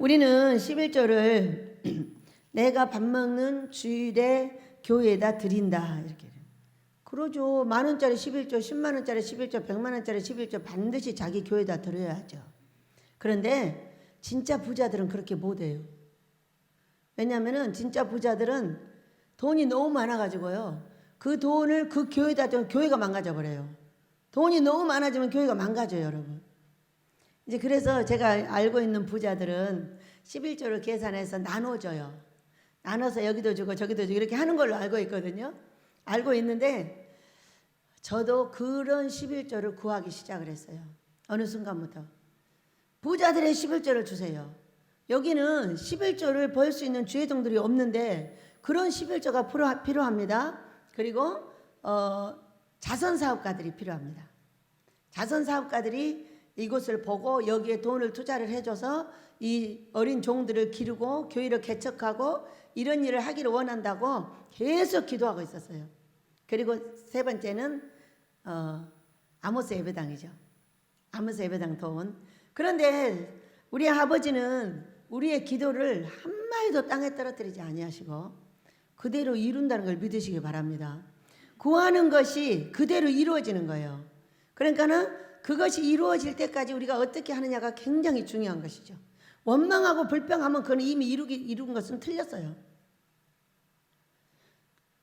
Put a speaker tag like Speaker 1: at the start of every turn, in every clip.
Speaker 1: 우리는 11조를 내가 밥 먹는 주일에 교회에다 드린다 이렇게. 그러죠. 10,000원짜리 11조, 100,000원짜리 11조, 100,000원짜리 11조 반드시 자기 교회에다 드려야죠. 그런데 진짜 부자들은 그렇게 못해요. 왜냐하면 진짜 부자들은 돈이 너무 많아가지고요. 그 돈을 그 교회에다 좀 교회가 망가져 버려요. 돈이 너무 많아지면 교회가 망가져요, 여러분. 이제 그래서 제가 알고 있는 부자들은 11조를 계산해서 나눠줘요. 나눠서 여기도 주고 저기도 주고 이렇게 하는 걸로 알고 있거든요. 알고 있는데 저도 그런 11조를 구하기 시작을 했어요. 어느 순간부터. 부자들의 11조를 주세요. 여기는 11조를 벌 수 있는 주회동들이 없는데 그런 11조가 필요합니다. 그리고 자선사업가들이 필요합니다. 자선사업가들이 이곳을 보고 여기에 돈을 투자를 해줘서 이 어린 종들을 기르고 교회를 개척하고 이런 일을 하기를 원한다고 계속 기도하고 있었어요. 그리고 세 번째는 아모스 예배당이죠. 아모스 예배당 돈. 그런데 우리 아버지는 우리의 기도를 한마디도 땅에 떨어뜨리지 아니하시고 그대로 이룬다는 걸 믿으시기 바랍니다. 구하는 것이 그대로 이루어지는 거예요. 그러니까는 그것이 이루어질 때까지 우리가 어떻게 하느냐가 굉장히 중요한 것이죠. 원망하고 불평하면 그건 이미 이룬 것은 틀렸어요.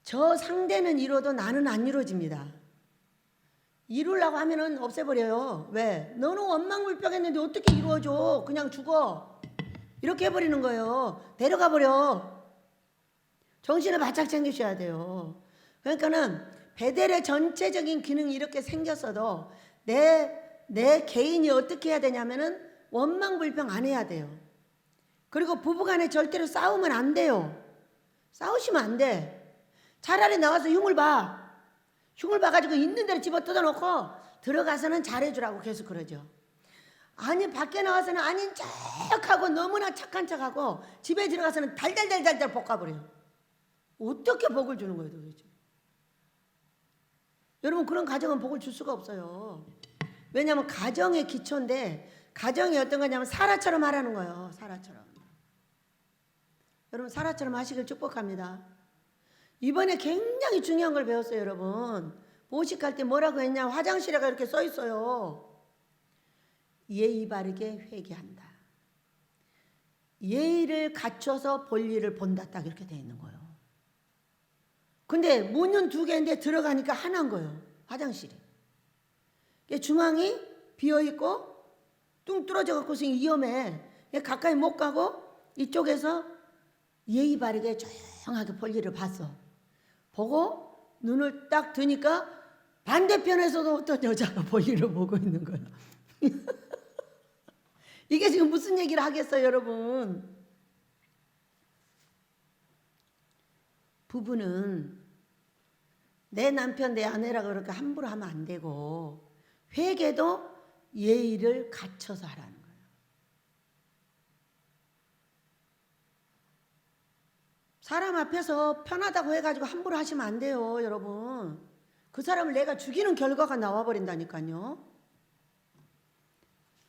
Speaker 1: 저 상대는 이루어도 나는 안 이루어집니다. 이루려고 하면은 없애버려요. 왜? 너는 원망불평했는데 어떻게 이루어져? 그냥 죽어. 이렇게 해버리는 거예요. 데려가 버려. 정신을 바짝 챙기셔야 돼요. 그러니까는 베델의 전체적인 기능이 이렇게 생겼어도 내 개인이 어떻게 해야 되냐면은 원망불평 안 해야 돼요. 그리고 부부간에 절대로 싸우면 안 돼요. 싸우시면 안 돼. 차라리 나와서 흉을 봐. 흉을 봐가지고 있는 대로 집어 뜯어놓고 들어가서는 잘해주라고 계속 그러죠. 아니 밖에 나와서는 아닌 척하고 너무나 착한 척하고 집에 들어가서는 달달달달달 볶아버려요. 어떻게 복을 주는 거예요 도대체. 여러분 그런 가정은 복을 줄 수가 없어요. 왜냐하면 가정의 기초인데 가정이 어떤 거냐면 사라처럼 하라는 거예요. 사라처럼. 여러분 사라처럼 하시길 축복합니다. 이번에 굉장히 중요한 걸 배웠어요. 여러분 보식할 때 뭐라고 했냐. 화장실에 이렇게 써 있어요. 예의 바르게 회개한다. 예의를 갖춰서 볼일을 본다. 딱 이렇게 돼 있는 거예요. 근데 문은 2개인데 들어가니까 하나인 거예요. 화장실이. 중앙이 비어있고 뚱 뚫어져 갖고서 위험해. 가까이 못 가고 이쪽에서 예의 바르게 조용하게 볼일을 봤어. 보고 눈을 딱 드니까 반대편에서도 어떤 여자가 볼일을 보고 있는 거야. 이게 지금 무슨 얘기를 하겠어요, 여러분? 부부는 내 남편, 내 아내라고 그렇게 함부로 하면 안 되고 회개도 예의를 갖춰서 하라는 거예요. 사람 앞에서 편하다고 해가지고 함부로 하시면 안 돼요, 여러분. 그 사람을 내가 죽이는 결과가 나와버린다니까요.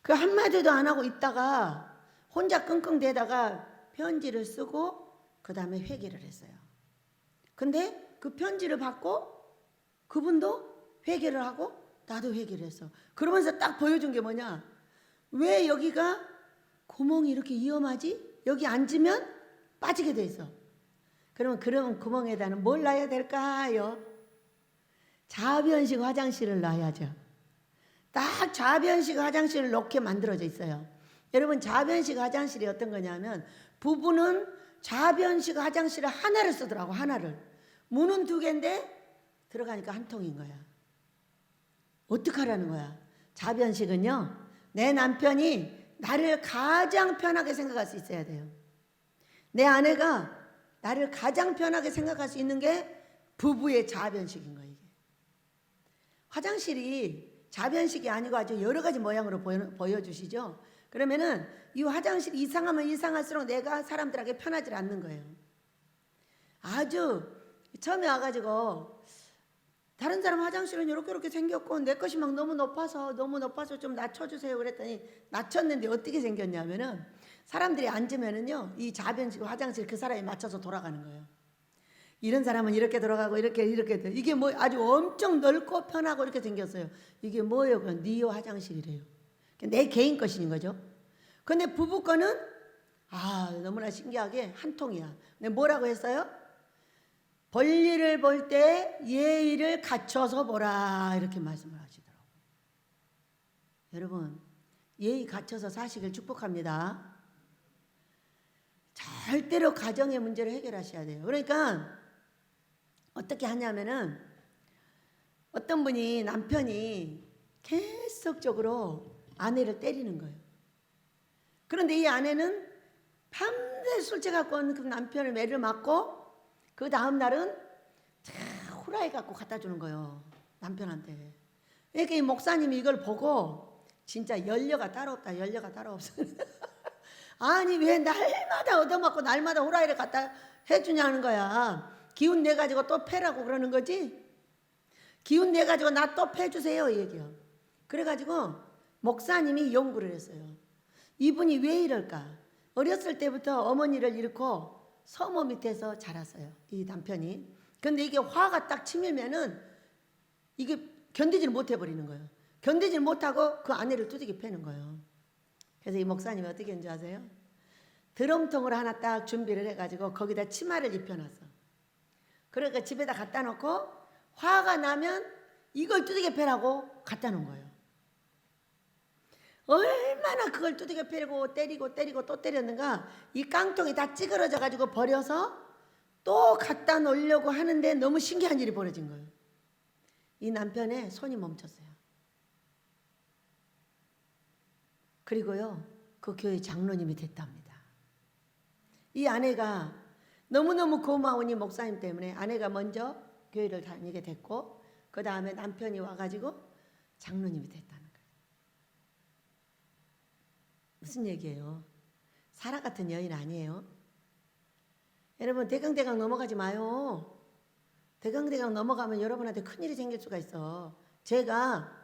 Speaker 1: 그 한마디도 안 하고 있다가 혼자 끙끙대다가 편지를 쓰고 그 다음에 회개를 했어요. 근데 그 편지를 받고 그분도 회개를 하고 나도 회개를 했어. 그러면서 딱 보여준 게 뭐냐. 왜 여기가 구멍이 이렇게 위험하지? 여기 앉으면 빠지게 돼 있어. 그러면 그런 구멍에다는 뭘 놔야 될까요? 좌변식 화장실을 놔야죠. 딱 좌변식 화장실을 놓게 만들어져 있어요. 여러분 좌변식 화장실이 어떤 거냐면 부부는 좌변식 화장실을 하나를 쓰더라고. 하나를. 문은 2개인데 들어가니까 한 통인 거야. 어떡하라는 거야. 좌변식은요. 내 남편이 나를 가장 편하게 생각할 수 있어야 돼요. 내 아내가 나를 가장 편하게 생각할 수 있는 게 부부의 좌변식인 거예요. 이게. 화장실이 좌변식이 아니고 아주 여러 가지 모양으로 보여주시죠. 그러면은 이 화장실이 이상하면 이상할수록 내가 사람들에게 편하지 않는 거예요. 아주 처음에 와가지고 다른 사람 화장실은 이렇게 생겼고 내 것이 막 너무 높아서 좀 낮춰주세요 그랬더니 낮췄는데 어떻게 생겼냐면은 사람들이 앉으면은요, 이 자변실, 화장실 그 사람에 맞춰서 돌아가는 거예요. 이런 사람은 이렇게 돌아가고 이렇게 이게 뭐 아주 엄청 넓고 편하고 이렇게 생겼어요. 이게 뭐예요? 그냥 니오 화장실이래요. 내 개인 것인 거죠. 근데 부부 거는 너무나 신기하게 한 통이야. 근데 뭐라고 했어요? 볼일을 볼 때 예의를 갖춰서 보라 이렇게 말씀을 하시더라고요. 여러분, 예의 갖춰서 사시길 축복합니다. 절대로 가정의 문제를 해결하셔야 돼요. 그러니까 어떻게 하냐면은 어떤 분이 남편이 계속적으로 아내를 때리는 거예요. 그런데 이 아내는 밤새 술 취해갖고 그 남편을 매를 맞고 그 다음 날은 후라이 갖고 갖다 주는 거예요. 남편한테. 그러니까 이 목사님이 이걸 보고 진짜 연려가 따로 없다. 연려가 따로 없어. 아니 왜 날마다 얻어맞고 날마다 후라이를 갖다 해주냐는 거야. 기운 내가지고 또 패라고 그러는 거지. 기운 내가지고 나 또 패주세요 이 얘기요. 그래가지고 목사님이 연구를 했어요. 이분이 왜 이럴까. 어렸을 때부터 어머니를 잃고 서모 밑에서 자랐어요. 이 남편이. 근데 이게 화가 딱 치밀면은 이게 견디질 못해버리는 거예요. 견디질 못하고 그 아내를 두들겨 패는 거예요. 그래서 이 목사님이 어떻게 했는지 아세요? 드럼통을 하나 딱 준비를 해가지고 거기다 치마를 입혀놨어. 그러니까 집에다 갖다 놓고 화가 나면 이걸 두들겨 패라고 갖다 놓은 거예요. 얼마나 그걸 두들겨 패고 때리고 또 때렸는가. 이 깡통이 다 찌그러져 가지고 버려서 또 갖다 놓으려고 하는데 너무 신기한 일이 벌어진 거예요. 이 남편의 손이 멈췄어요. 그리고요, 그 교회 장로님이 됐답니다. 이 아내가 너무너무 고마우니 목사님 때문에 아내가 먼저 교회를 다니게 됐고 그 다음에 남편이 와가지고 장로님이 됐다는 거예요. 무슨 얘기예요? 사라 같은 여인 아니에요? 여러분 대강대강 넘어가지 마요. 대강대강 넘어가면 여러분한테 큰일이 생길 수가 있어. 제가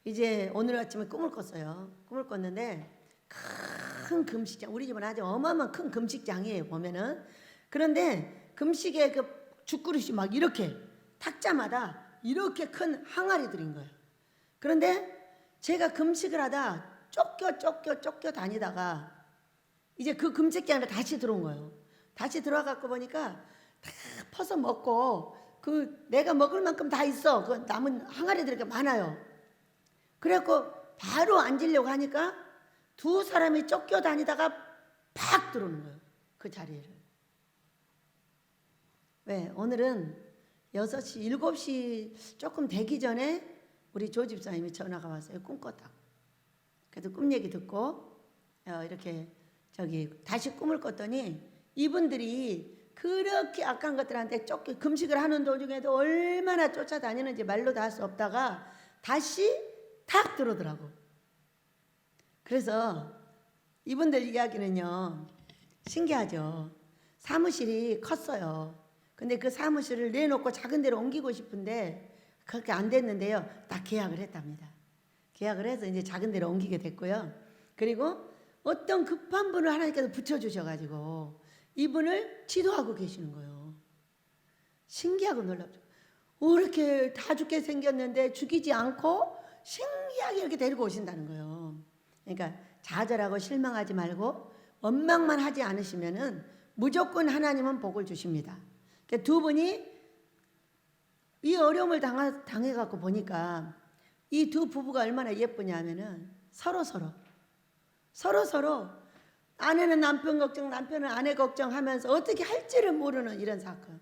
Speaker 1: 이제 오늘 아침에 꿈을 꿨어요. 꿈을 꿨는데 큰 금식장, 우리 집은 아주 어마어마한 큰 금식장이에요 보면은. 그런데 금식에 그 죽그릇이 막 이렇게 탁자마다 이렇게 큰 항아리 들인 거예요. 그런데 제가 금식을 하다 쫓겨 다니다가 이제 그 금식장으로 다시 들어온 거예요. 다시 들어와갖고 보니까 다 퍼서 먹고 그 내가 먹을 만큼 다 있어. 그 남은 항아리들이 이렇게 많아요. 그래갖고 바로 앉으려고 하니까 두 사람이 쫓겨 다니다가 팍 들어오는 거예요. 그 자리를. 왜? 오늘은 6시, 7시 조금 되기 전에 우리 조 집사님이 전화가 왔어요. 꿈 꿨다고. 그래서 꿈 얘기 듣고 이렇게 다시 꿈을 꿨더니 이분들이 그렇게 악한 것들한테 금식을 하는 도중에도 얼마나 쫓아다니는지 말로 다 할 수 없다가 다시 탁 들어오더라고. 그래서 이분들 이야기는요, 신기하죠. 사무실이 컸어요. 근데 그 사무실을 내놓고 작은 데로 옮기고 싶은데 그렇게 안 됐는데요. 딱 계약을 했답니다. 계약을 해서 이제 작은 데로 옮기게 됐고요. 그리고 어떤 급한 분을 하나님께서 붙여주셔가지고 이분을 지도하고 계시는 거예요. 신기하고 놀랍죠. 이렇게 다 죽게 생겼는데 죽이지 않고 신기하게 이렇게 데리고 오신다는 거예요. 그러니까 좌절하고 실망하지 말고 원망만 하지 않으시면은 무조건 하나님은 복을 주십니다. 그러니까 두 분이 이 어려움을 당해갖고 보니까 이 두 부부가 얼마나 예쁘냐면은 서로 아내는 남편 걱정, 남편은 아내 걱정하면서 어떻게 할지를 모르는 이런 사건.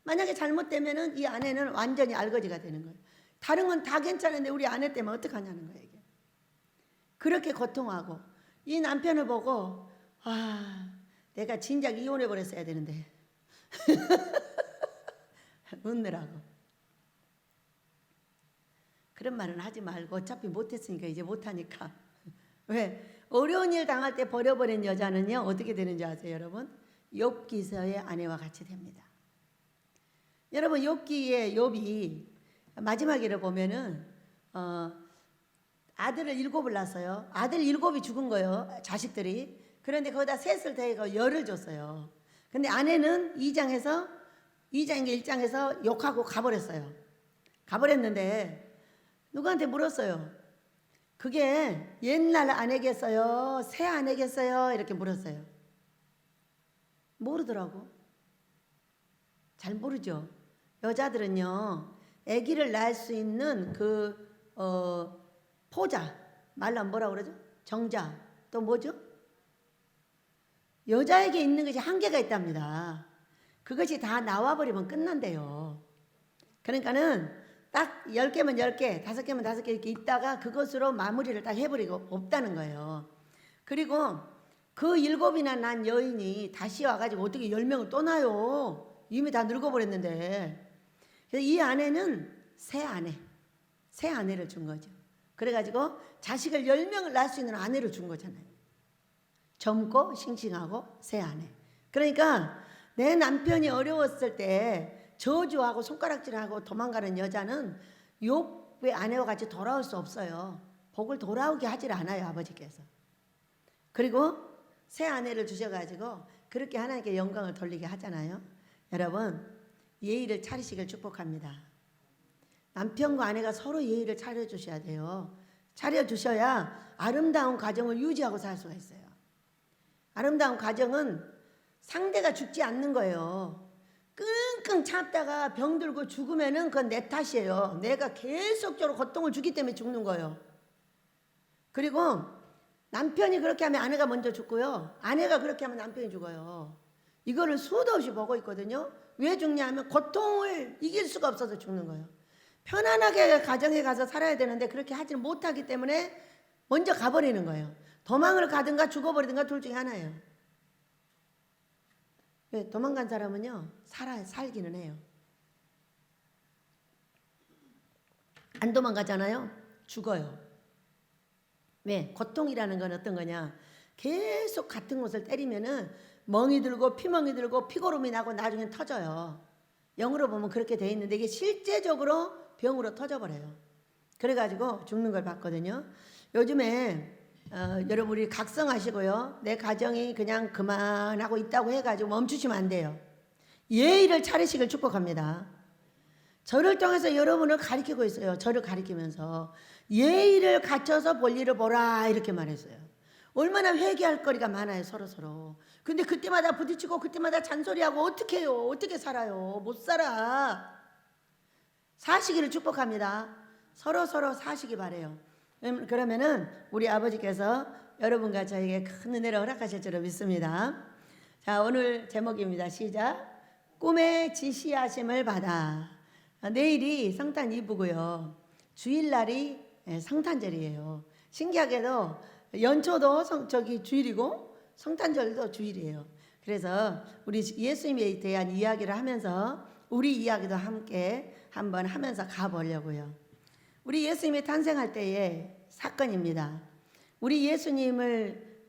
Speaker 1: 만약에 잘못되면은 이 아내는 완전히 알거지가 되는 거예요. 다른 건 다 괜찮은데 우리 아내 때문에 어떡하냐는 거예요, 이게. 그렇게 고통하고 이 남편을 보고 내가 진작 이혼해 버렸어야 되는데 웃느라고. 그런 말은 하지 말고 어차피 못했으니까 이제 못하니까. 왜? 어려운 일 당할 때 버려버린 여자는요 어떻게 되는지 아세요 여러분? 욥기서의 아내와 같이 됩니다. 여러분 욥기의 욥이 마지막에를 보면은 아들을 7을 낳았어요. 아들 7이 죽은 거예요. 자식들이. 그런데 거기다 셋을 더해서 열을 줬어요. 근데 아내는 2장인가 1장에서 욕하고 가버렸어요. 가버렸는데 누구한테 물었어요. 그게 옛날 아내겠어요? 새 아내겠어요? 이렇게 물었어요. 모르더라고. 잘 모르죠. 여자들은요, 아기를 낳을 수 있는 포자, 말로 뭐라고 그러죠? 정자, 또 뭐죠? 여자에게 있는 것이 한계가 있답니다. 그것이 다 나와버리면 끝난대요. 그러니까는 딱 10개면 10개, 5개면 5개 이렇게 있다가 그것으로 마무리를 딱 해버리고 없다는 거예요. 그리고 그 7이나 난 여인이 다시 와가지고 어떻게 10명을 또 낳아요? 이미 다 늙어버렸는데. 그래서 이 아내는 새 아내를 준 거죠. 그래가지고 자식을 10명을 낳을 수 있는 아내를 준 거잖아요. 젊고 싱싱하고 새 아내. 그러니까 내 남편이 어려웠을 때 저주하고 손가락질하고 도망가는 여자는 욥의 아내와 같이 돌아올 수 없어요. 복을 돌아오게 하질 않아요, 아버지께서. 그리고 새 아내를 주셔가지고 그렇게 하나님께 영광을 돌리게 하잖아요. 여러분, 예의를 차리시길 축복합니다. 남편과 아내가 서로 예의를 차려주셔야 돼요. 차려주셔야 아름다운 가정을 유지하고 살 수가 있어요. 아름다운 가정은 상대가 죽지 않는 거예요. 끙끙 참다가 병들고 죽으면은 그건 내 탓이에요. 내가 계속적으로 고통을 주기 때문에 죽는 거예요. 그리고 남편이 그렇게 하면 아내가 먼저 죽고요. 아내가 그렇게 하면 남편이 죽어요. 이거를 수도 없이 보고 있거든요. 왜 죽냐면 고통을 이길 수가 없어서 죽는 거예요. 편안하게 가정에 가서 살아야 되는데 그렇게 하지 못하기 때문에 먼저 가버리는 거예요. 도망을 가든가 죽어버리든가 둘 중에 하나예요. 왜? 도망간 사람은요, 살기는 해요. 안 도망가잖아요? 죽어요. 왜? 고통이라는 건 어떤 거냐? 계속 같은 곳을 때리면은 멍이 들고 피멍이 들고 피고름이 나고 나중엔 터져요. 영으로 보면 그렇게 돼 있는데 이게 실제적으로 병으로 터져버려요. 그래가지고 죽는 걸 봤거든요. 요즘에 여러분 우리 각성하시고요. 내 가정이 그냥 그만하고 있다고 해가지고 멈추시면 안 돼요. 예의를 차리시길 축복합니다. 저를 통해서 여러분을 가리키고 있어요. 저를 가리키면서 예의를 갖춰서 볼일을 보라 이렇게 말했어요. 얼마나 회개할 거리가 많아요, 서로. 근데 그때마다 부딪히고 그때마다 잔소리하고 어떻게 해요? 어떻게 살아요? 못 살아. 사시기를 축복합니다. 서로 사시기 바래요. 그러면은 우리 아버지께서 여러분과 저에게 큰 은혜를 허락하실 줄로 믿습니다. 자, 오늘 제목입니다. 시작. 꿈의 지시하심을 받아. 내일이 성탄 이브고요. 주일날이 성탄절이에요. 신기하게도 연초도 주일이고 성탄절도 주일이에요. 그래서 우리 예수님에 대한 이야기를 하면서 우리 이야기도 함께 한번 하면서 가보려고요. 우리 예수님이 탄생할 때의 사건입니다. 우리 예수님을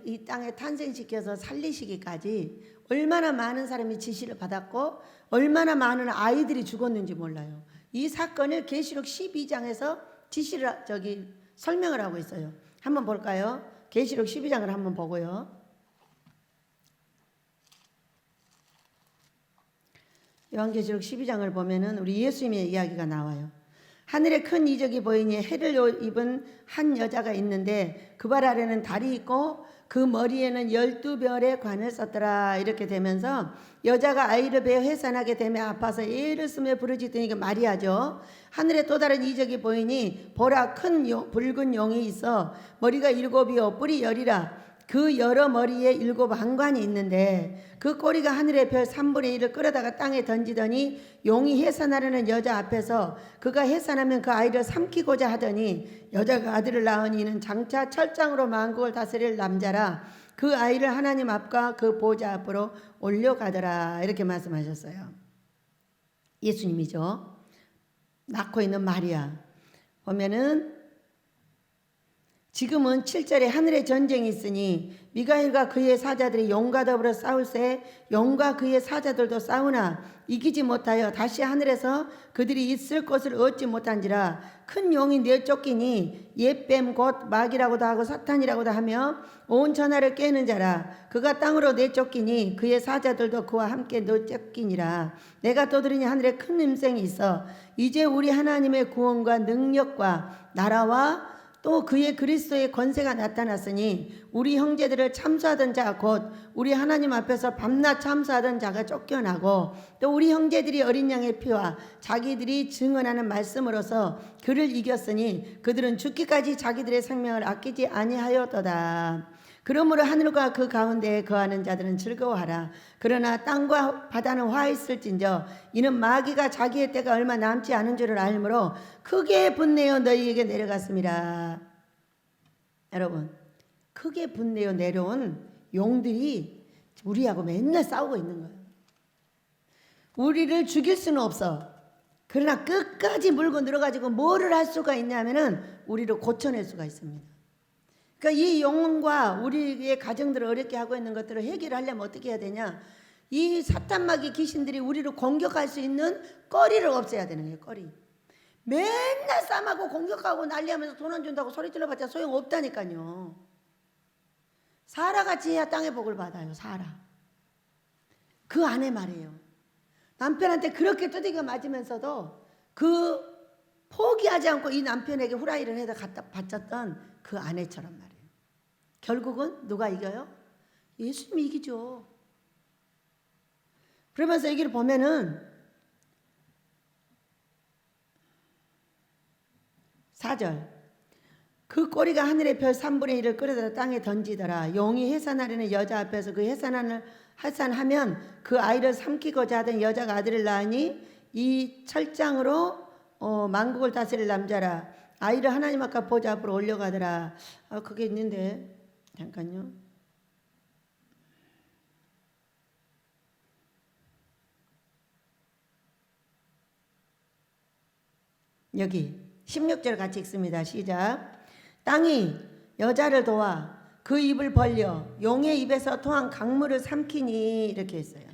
Speaker 1: 이 땅에 탄생시켜서 살리시기까지 얼마나 많은 사람이 지시를 받았고 얼마나 많은 아이들이 죽었는지 몰라요. 이 사건을 계시록 12장에서 설명을 하고 있어요. 한번 볼까요? 계시록 12장을 한번 보고요. 요한계시록 12장을 보면은 우리 예수님의 이야기가 나와요. 하늘에 큰 이적이 보이니 해를 입은 한 여자가 있는데 그 발 아래는 달이 있고 그 머리에는 12별의 관을 썼더라. 이렇게 되면서 여자가 아이를 베어 해산하게 되며 아파서 애를 쓰며 부르짖더니 이게 마리아죠. 하늘에 또 다른 이적이 보이니 보라 큰 붉은 용이 있어 머리가 7이요 뿔이 10이라. 그 여러 머리에 7 왕관이 있는데 그 꼬리가 하늘의 별 3분의 1을 끌어다가 땅에 던지더니 용이 해산하려는 여자 앞에서 그가 해산하면 그 아이를 삼키고자 하더니 여자가 아들을 낳으니 이는 장차 철장으로 만국을 다스릴 남자라. 그 아이를 하나님 앞과 그 보좌 앞으로 올려가더라. 이렇게 말씀하셨어요. 예수님이죠. 낳고 있는 마리아 보면은 지금은 7절에 하늘에 전쟁이 있으니 미가엘과 그의 사자들이 용과 더불어 싸울새 용과 그의 사자들도 싸우나 이기지 못하여 다시 하늘에서 그들이 있을 곳을 얻지 못한지라. 큰 용이 내쫓기니 옛뱀 곧 마귀라고도 하고 사탄이라고도 하며 온 천하를 깨는 자라. 그가 땅으로 내쫓기니 그의 사자들도 그와 함께 내쫓기니라. 내가 떠들으니 하늘에 큰 음성이 있어 이제 우리 하나님의 구원과 능력과 나라와 또 그의 그리스도의 권세가 나타났으니 우리 형제들을 참수하던 자 곧 우리 하나님 앞에서 밤낮 참수하던 자가 쫓겨나고 또 우리 형제들이 어린 양의 피와 자기들이 증언하는 말씀으로서 그를 이겼으니 그들은 죽기까지 자기들의 생명을 아끼지 아니하였도다. 그러므로 하늘과 그 가운데에 거하는 자들은 즐거워하라. 그러나 땅과 바다는 화했을진저 이는 마귀가 자기의 때가 얼마 남지 않은 줄을 알므로 크게 분내어 너희에게 내려갔습니다. 여러분, 크게 분내어 내려온 용들이 우리하고 맨날 싸우고 있는 거예요. 우리를 죽일 수는 없어. 그러나 끝까지 물고 늘어가지고 뭐를 할 수가 있냐면은 우리를 고쳐낼 수가 있습니다. 그러니까 이 영혼과 우리의 가정들을 어렵게 하고 있는 것들을 해결하려면 어떻게 해야 되냐? 이 사탄마귀 귀신들이 우리를 공격할 수 있는 꺼리를 없애야 되는 거예요. 꺼리. 맨날 싸움하고 공격하고 난리하면서 돈 안 준다고 소리 질러봤자 소용없다니까요. 사라같이 해야 땅의 복을 받아요. 사라. 그 안에 말이에요. 남편한테 그렇게 두들겨 맞으면서도 그 포기하지 않고 이 남편에게 후라이를 해서 갖다 바쳤던 그 아내처럼 말이에요. 결국은 누가 이겨요? 예수님이 이기죠. 그러면서 여기를 보면은 4절 그 꼬리가 하늘의 별 3분의 1을 끌어다 땅에 던지더라. 용이 해산하려는 여자 앞에서 그 해산하면 그 아이를 삼키고자 하던 여자가 아들을 낳으니 이 철장으로 만국을 다스릴 남자라. 아이를 하나님 아까 보좌 앞으로 올려가더라. 그게 있는데 잠깐요. 여기 16절 같이 읽습니다. 시작. 땅이 여자를 도와 그 입을 벌려 용의 입에서 토한 강물을 삼키니 이렇게 했어요.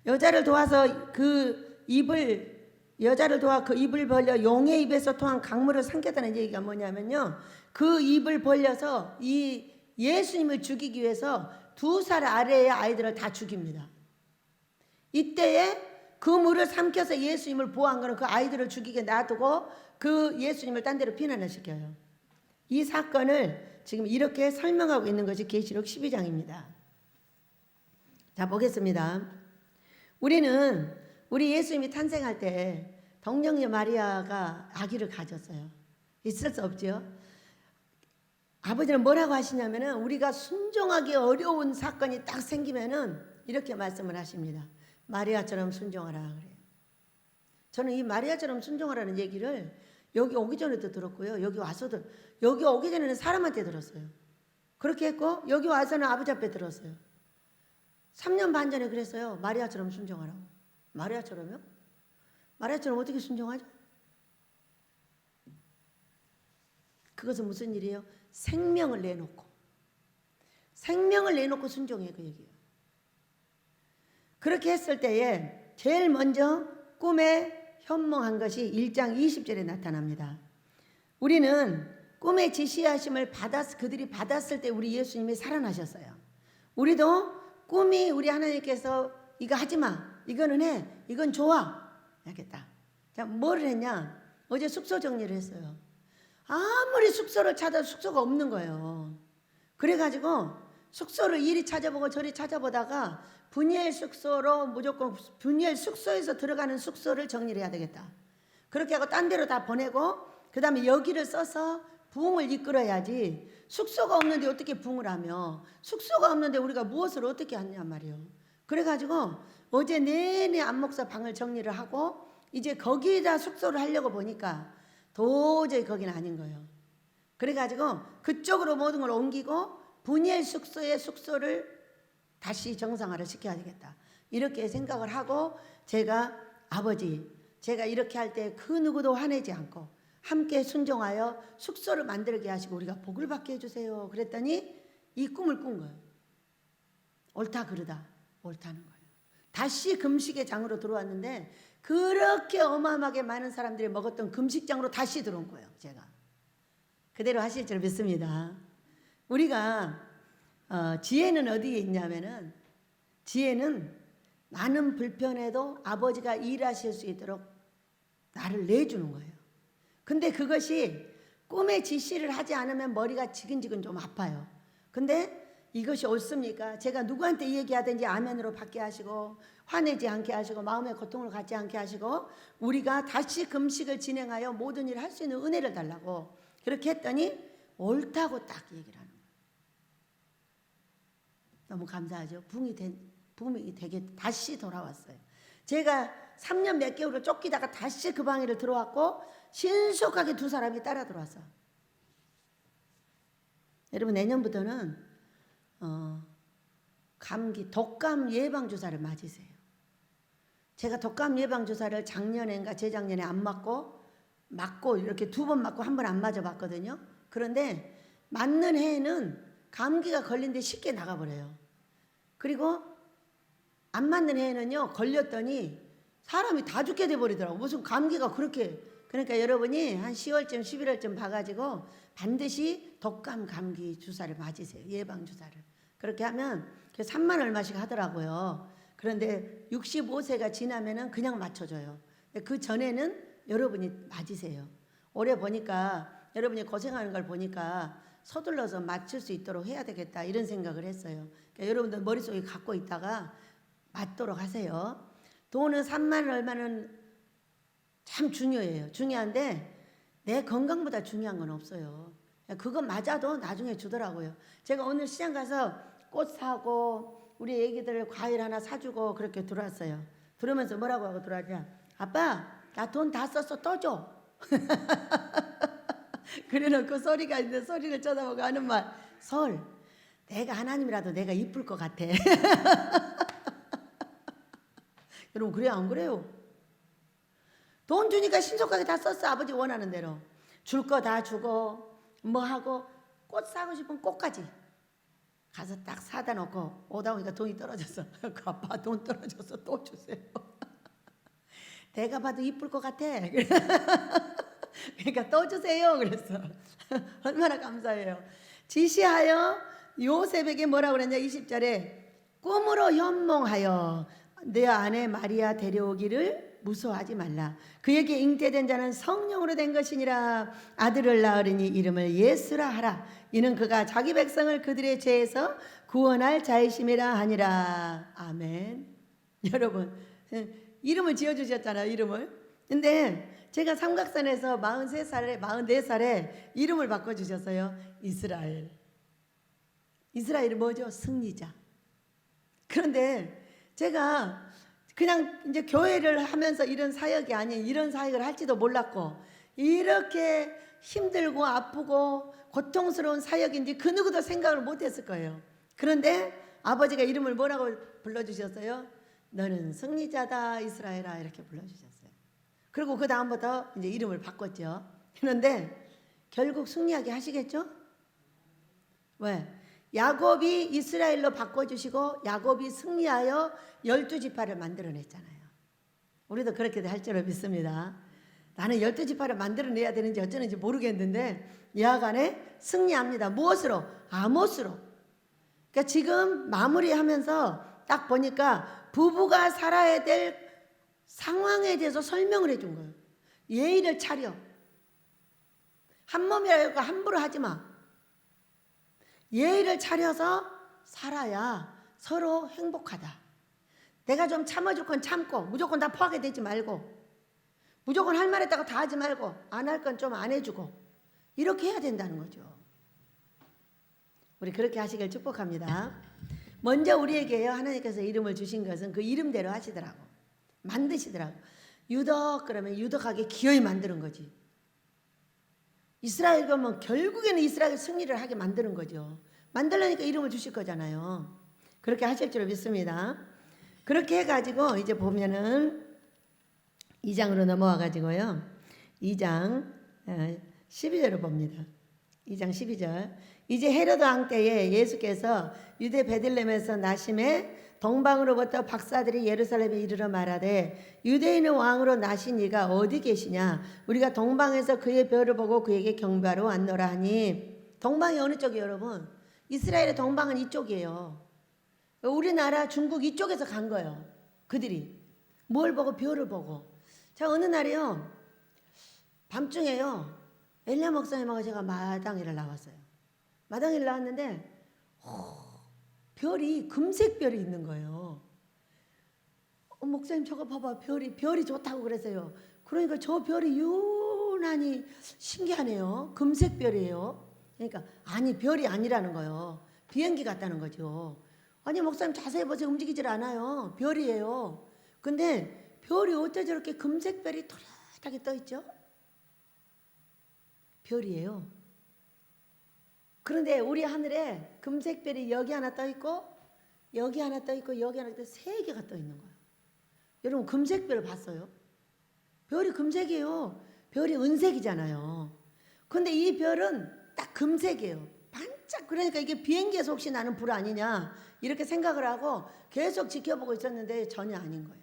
Speaker 1: 여자를 도와서 그 입을 벌려 용의 입에서 토한 강물을 삼켰다는 얘기가 뭐냐면요. 그 입을 벌려서 이 예수님을 죽이기 위해서 2살 아래의 아이들을 다 죽입니다. 이때에 그 물을 삼켜서 예수님을 보호한 거는 그 아이들을 죽이게 놔두고 그 예수님을 딴 데로 피난을 시켜요. 이 사건을 지금 이렇게 설명하고 있는 것이 계시록 12장입니다. 자, 보겠습니다. 우리 예수님이 탄생할 때 동정녀 마리아가 아기를 가졌어요. 있을 수 없죠. 아버지는 뭐라고 하시냐면은 우리가 순종하기 어려운 사건이 딱 생기면은 이렇게 말씀을 하십니다. 마리아처럼 순종하라 그래요. 저는 이 마리아처럼 순종하라는 얘기를 여기 오기 전에도 들었고요. 여기 오기 전에는 사람한테 들었어요. 그렇게 했고 여기 와서는 아버지 앞에 들었어요. 3년 반 전에 그랬어요. 마리아처럼 순종하라고. 마리아처럼요? 마리아처럼 어떻게 순종하죠? 그것은 무슨 일이에요? 생명을 내놓고 순종해 그 얘기예요. 그렇게 했을 때에 제일 먼저 꿈에 현몽한 것이 1장 20절에 나타납니다. 우리는 꿈의 지시하심을 그들이 받았을 때 우리 예수님이 살아나셨어요. 우리도 꿈이 우리 하나님께서 이거 하지 마, 이거는 해, 이건 좋아, 알겠다. 자, 뭐를 했냐? 어제 숙소 정리를 했어요. 아무리 숙소를 찾아도 숙소가 없는 거예요. 그래가지고 숙소를 이리 찾아보고 저리 찾아보다가 분이엘 숙소로 무조건 분이엘 숙소에서 들어가는 숙소를 정리를 해야 되겠다. 그렇게 하고 딴 데로 다 보내고 그 다음에 여기를 써서 부흥을 이끌어야지. 숙소가 없는데 어떻게 부흥을 하며, 숙소가 없는데 우리가 무엇을 어떻게 하냐 말이에요. 그래가지고 어제 내내 안목사 방을 정리를 하고 이제 거기다 숙소를 하려고 보니까 도저히 거기는 아닌 거예요. 그래가지고 그쪽으로 모든 걸 옮기고 분이엘 숙소의 숙소를 다시 정상화를 시켜야 되겠다. 이렇게 생각을 하고 제가 이렇게 할 때 그 누구도 화내지 않고 함께 순종하여 숙소를 만들게 하시고 우리가 복을 받게 해주세요. 그랬더니 이 꿈을 꾼 거예요. 옳다 그르다. 옳다는 거예요. 다시 금식의 장으로 들어왔는데 그렇게 어마어마하게 많은 사람들이 먹었던 금식장으로 다시 들어온 거예요. 제가 그대로 하실 줄 믿습니다. 우리가 지혜는 어디에 있냐면은, 지혜는 많은 불편해도 아버지가 일하실 수 있도록 나를 내주는 거예요. 근데 그것이 꿈의 지시를 하지 않으면 머리가 지근지근 좀 아파요. 근데 이것이 옳습니까? 제가 누구한테 얘기하든지 아멘으로 받게 하시고 화내지 않게 하시고 마음의 고통을 갖지 않게 하시고 우리가 다시 금식을 진행하여 모든 일을 할 수 있는 은혜를 달라고 그렇게 했더니 옳다고 딱 얘기를 하는 거예요. 너무 감사하죠. 붐이 되게 다시 돌아왔어요. 제가 3년 몇 개월을 쫓기다가 다시 그 방에를 들어왔고 신속하게 두 사람이 따라 들어왔어. 여러분 내년부터는 감기, 독감 예방주사를 맞으세요. 제가 독감 예방주사를 작년인가 재작년에 안 맞고 이렇게 2번 맞고 1번 안 맞아봤거든요. 그런데 맞는 해에는 감기가 걸린데 쉽게 나가버려요. 그리고 안 맞는 해에는요 걸렸더니 사람이 다 죽게 돼버리더라고. 무슨 감기가 그렇게. 그러니까 여러분이 한 10월쯤 11월쯤 봐가지고 반드시 독감 감기 주사를 맞으세요. 예방주사를. 그렇게 하면 3만 얼마씩 하더라고요. 그런데 65세가 지나면은 그냥 맞춰줘요. 그 전에는 여러분이 맞으세요. 올해 보니까 여러분이 고생하는 걸 보니까 서둘러서 맞출 수 있도록 해야 되겠다 이런 생각을 했어요. 그러니까 여러분들 머릿속에 갖고 있다가 맞도록 하세요. 돈은 3만 얼마는 참 중요해요. 중요한데 내 건강보다 중요한 건 없어요. 그거 맞아도 나중에 주더라고요. 제가 오늘 시장 가서 꽃 사고 우리 애기들 과일 하나 사주고 그렇게 들어왔어요. 들으면서 뭐라고 하고 들어왔냐. 아빠 나 돈 다 썼어 또 줘. 그래놓고 소리가 있는데 소리를 쳐다보고 하는 말. 설 내가 하나님이라도 내가 이쁠 것 같아. 여러분 그래요 안 그래요? 돈 주니까 신속하게 다 썼어. 아버지 원하는 대로 줄 거 다 주고 뭐 하고 꽃 사고 싶으면 꽃까지 가서 딱 사다 놓고 오다 보니까 돈이 떨어졌어. 그 아빠 돈 떨어져서 또 주세요. 내가 봐도 이쁠 것 같아. 그러니까 또 주세요. 그랬어. 얼마나 감사해요. 지시하여 요셉에게 뭐라고 그랬냐 20절에 꿈으로 현몽하여 내 아내 마리아 데려오기를 무서워하지 말라. 그에게 잉태된 자는 성령으로 된 것이니라. 아들을 낳으리니 이름을 예수라 하라. 이는 그가 자기 백성을 그들의 죄에서 구원할 자이심이라 하니라. 아멘. 여러분 이름을 지어주셨잖아요. 이름을. 근데 제가 삼각산에서 43살에 44살에 이름을 바꿔주셨어요. 이스라엘. 이스라엘이 뭐죠? 승리자. 그런데 제가 그냥 이제 교회를 하면서 이런 사역이 아닌 이런 사역을 할지도 몰랐고 이렇게 힘들고 아프고 고통스러운 사역인지 그 누구도 생각을 못했을 거예요. 그런데 아버지가 이름을 뭐라고 불러주셨어요? 너는 승리자다 이스라엘아 이렇게 불러주셨어요. 그리고 그 다음부터 이제 이름을 바꿨죠. 그런데 결국 승리하게 하시겠죠? 왜? 야곱이 이스라엘로 바꿔주시고 야곱이 승리하여 12지파를 만들어냈잖아요. 우리도 그렇게 할 줄을 믿습니다. 나는 12지파를 만들어내야 되는지 어쩌는지 모르겠는데 여하간에 승리합니다. 무엇으로? 아모스로. 그러니까 지금 마무리하면서 딱 보니까 부부가 살아야 될 상황에 대해서 설명을 해준 거예요. 예의를 차려. 한 몸이라고 함부로 하지 마. 예의를 차려서 살아야 서로 행복하다. 내가 좀 참아줄 건 참고 무조건 다 포하게 되지 말고 무조건 할 말 했다고 다 하지 말고 안 할 건 좀 안 해주고 이렇게 해야 된다는 거죠. 우리 그렇게 하시길 축복합니다. 먼저 우리에게요 하나님께서 이름을 주신 것은 그 이름대로 하시더라고. 만드시더라고. 유덕 그러면 유덕하게 기어이 만드는 거지. 이스라엘 그러면 결국에는 이스라엘 승리를 하게 만드는 거죠. 만들려니까 이름을 주실 거잖아요. 그렇게 하실 줄 믿습니다. 그렇게 해가지고 이제 보면은 2장으로 넘어와 가지고요. 2장 12절을 봅니다. 2장 12절. 이제 헤로드 왕 때에 예수께서 유대 베들레헴에서 나심에 동방으로부터 박사들이 예루살렘에 이르러 말하되 유대인의 왕으로 나신 이가 어디 계시냐? 우리가 동방에서 그의 별을 보고 그에게 경배하러 왔노라 하니. 동방이 어느 쪽이에요, 여러분? 이스라엘의 동방은 이쪽이에요. 우리나라, 중국 이쪽에서 간 거예요. 그들이 뭘 보고? 별을 보고. 자, 어느 날이요, 밤중에요, 엘리야 목사님하고 제가 마당에를 나왔어요. 마당에를 나왔는데 별이, 금색 별이 있는 거예요. 목사님 저거 봐봐, 별이 좋다고 그랬어요. 그러니까 저 별이 유난히 신기하네요. 금색 별이에요. 그러니까 아니, 별이 아니라는 거예요. 비행기 같다는 거죠. 아니, 목사님 자세히 보세요. 움직이질 않아요. 별이에요. 근데 별이 어째 저렇게 금색 별이 토렷하게 떠 있죠? 별이에요. 그런데 우리 하늘에 금색 별이 여기 하나 떠 있고 여기 하나 떠 있고 여기 하나 떠 있고 세 개가 떠 있는 거예요. 여러분, 금색 별 봤어요? 별이 금색이에요. 별이 은색이잖아요. 근데 이 별은 딱 금색이에요. 반짝. 그러니까 이게 비행기에서 혹시 나는 불 아니냐 이렇게 생각을 하고 계속 지켜보고 있었는데 전혀 아닌 거예요.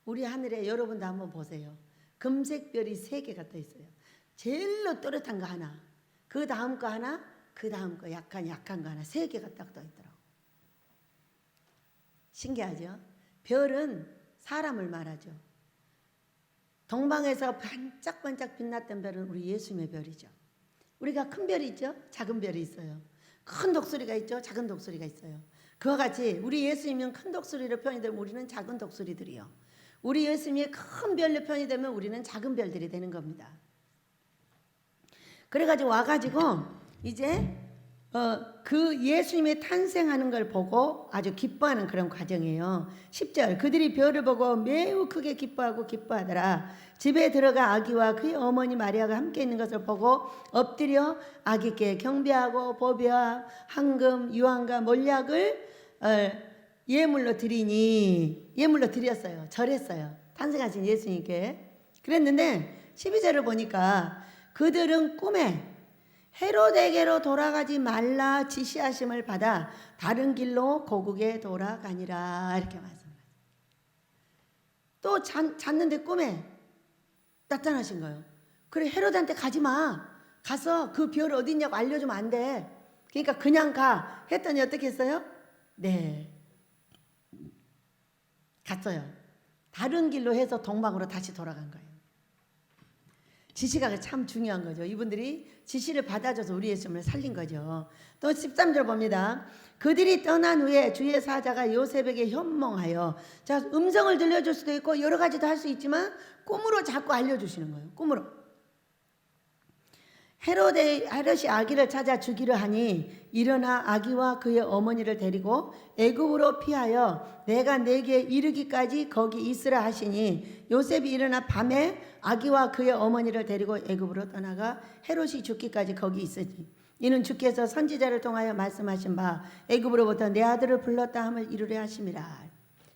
Speaker 1: 우리 하늘에 여러분도 한번 보세요. 금색 별이 세 개가 떠 있어요. 제일로 또렷한 거 하나, 그 다음 거 하나, 그 다음 거 약간 거 하나, 세 개가 딱 떠 있더라고. 신기하죠? 별은 사람을 말하죠. 동방에서 반짝반짝 빛났던 별은 우리 예수님의 별이죠. 우리가 큰 별이 있죠? 작은 별이 있어요. 큰 독수리가 있죠? 작은 독수리가 있어요. 그와 같이 우리 예수님은 큰 독수리로 표현이 되면 우리는 작은 독수리들이요. 우리 예수님이 큰 별로 표현이 되면 우리는 작은 별들이 되는 겁니다. 그래가지고 와가지고 이제 그 예수님이 탄생하는 걸 보고 아주 기뻐하는 그런 과정이에요. 10절. 그들이 별을 보고 매우 크게 기뻐하더라. 집에 들어가 아기와 그의 어머니 마리아가 함께 있는 것을 보고 엎드려 아기께 경배하고 보배와 황금, 유황과 몰약을 예물로 드렸어요. 절했어요. 탄생하신 예수님께. 그랬는데 12절을 보니까 그들은 꿈에 헤로데게로 돌아가지 말라 지시하심을 받아 다른 길로 고국에 돌아가니라 이렇게 말씀합니다. 또 잤는데 꿈에 나타나신 거예요. 그래, 헤로데한테 가지 마. 가서 그 별 어디 있냐고 알려주면 안 돼. 그러니까 그냥 가 했더니 어떻게 했어요? 네, 갔어요. 다른 길로 해서 동방으로 다시 돌아간 거예요. 지시가 참 중요한 거죠. 이분들이 지시를 받아줘서 우리 예수님을 살린 거죠. 또 13절 봅니다. 그들이 떠난 후에 주의 사자가 요셉에게 현몽하여, 자, 음성을 들려줄 수도 있고 여러 가지도 할 수 있지만 꿈으로 자꾸 알려주시는 거예요. 꿈으로. 헤롯이 아기를 찾아 주기를 하니 일어나 아기와 그의 어머니를 데리고 애굽으로 피하여 내가 내게 이르기까지 거기 있으라 하시니 요셉이 일어나 밤에 아기와 그의 어머니를 데리고 애굽으로 떠나가 헤롯이 죽기까지 거기 있으니 이는 주께서 선지자를 통하여 말씀하신 바 애굽으로부터 내 아들을 불렀다 함을 이루려 하심이라.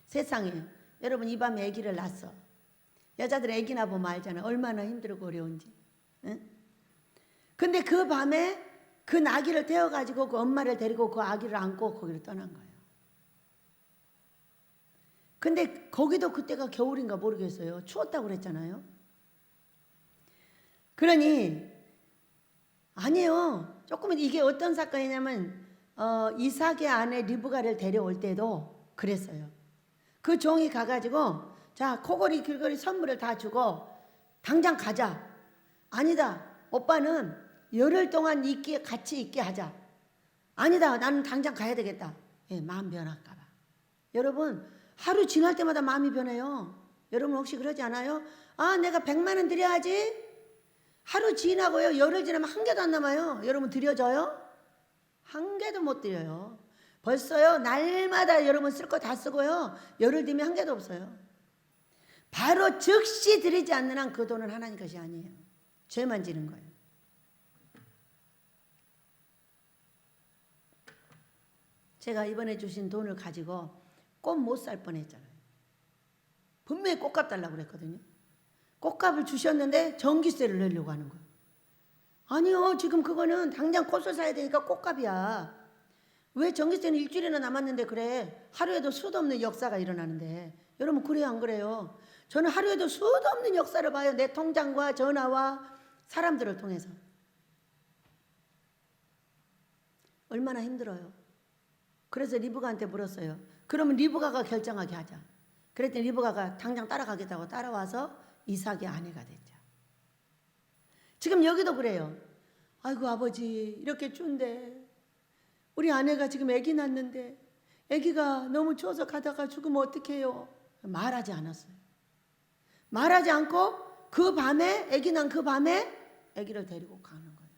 Speaker 1: 세상에, 여러분, 이 밤에 아기를 낳았어. 여자들 아기 낳으면 알잖아. 얼마나 힘들고 어려운지. 응? 근데 그 밤에 그 아기를 태워가지고 그 엄마를 데리고 그 아기를 안고 거기를 떠난 거예요. 근데 거기도 그때가 겨울인가 모르겠어요. 추웠다고 그랬잖아요. 그러니 아니에요. 조금은 이게 어떤 사건이냐면 이삭의 아내 리브가를 데려올 때도 그랬어요. 그 종이 가가지고 자, 코골이 길거리 선물을 다 주고 당장 가자. 아니다. 오빠는 열흘 동안 같이 있게 하자. 아니다. 나는 당장 가야 되겠다. 예, 마음 변할까 봐. 여러분, 하루 지날 때마다 마음이 변해요. 여러분 혹시 그러지 않아요? 아, 내가 100만 원 드려야지. 하루 지나고요. 열흘 지나면 한 개도 안 남아요. 여러분 드려져요? 한 개도 못 드려요. 벌써요. 날마다 여러분 쓸 거 다 쓰고요. 열흘 뒤면 한 개도 없어요. 바로 즉시 드리지 않는 한 그 돈은 하나님 것이 아니에요. 죄만 지는 거예요. 제가 이번에 주신 돈을 가지고 꽃 못 살 뻔했잖아요. 분명히 꽃값 달라고 그랬거든요. 꽃값을 주셨는데 전기세를 내려고 하는 거예요. 아니요, 지금 그거는 당장 꽃을 사야 되니까 꽃값이야. 왜 전기세는 일주일이나 남았는데 그래? 하루에도 수도 없는 역사가 일어나는데. 여러분 그래요 안 그래요? 저는 하루에도 수도 없는 역사를 봐요. 내 통장과 전화와 사람들을 통해서. 얼마나 힘들어요. 그래서 리브가한테 물었어요. 그러면 리브가가 결정하게 하자. 그랬더니 리브가가 당장 따라가겠다고 따라와서 이삭의 아내가 됐죠. 지금 여기도 그래요. 아이고 아버지 이렇게 추운데 우리 아내가 지금 아기 낳는데 아기가 너무 추워서 가다가 죽으면 어떡해요? 말하지 않았어요. 말하지 않고 그 밤에 아기 난 그 밤에 아기를 데리고 가는 거예요.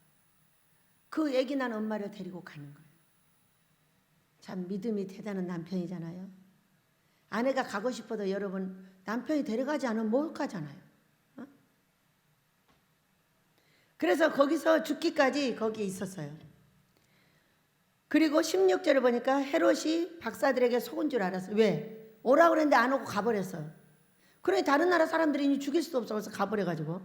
Speaker 1: 그 아기 난 엄마를 데리고 가는 거예요. 참 믿음이 대단한 남편이잖아요. 아내가 가고 싶어도 여러분 남편이 데려가지 않으면 못 가잖아요. 어? 그래서 거기서 죽기까지 거기에 있었어요. 그리고 16절을 보니까 헤롯이 박사들에게 속은 줄 알았어요. 왜? 오라고 그랬는데 안 오고 가버렸어요. 그러니 다른 나라 사람들이 죽일 수도 없어서 가버려가지고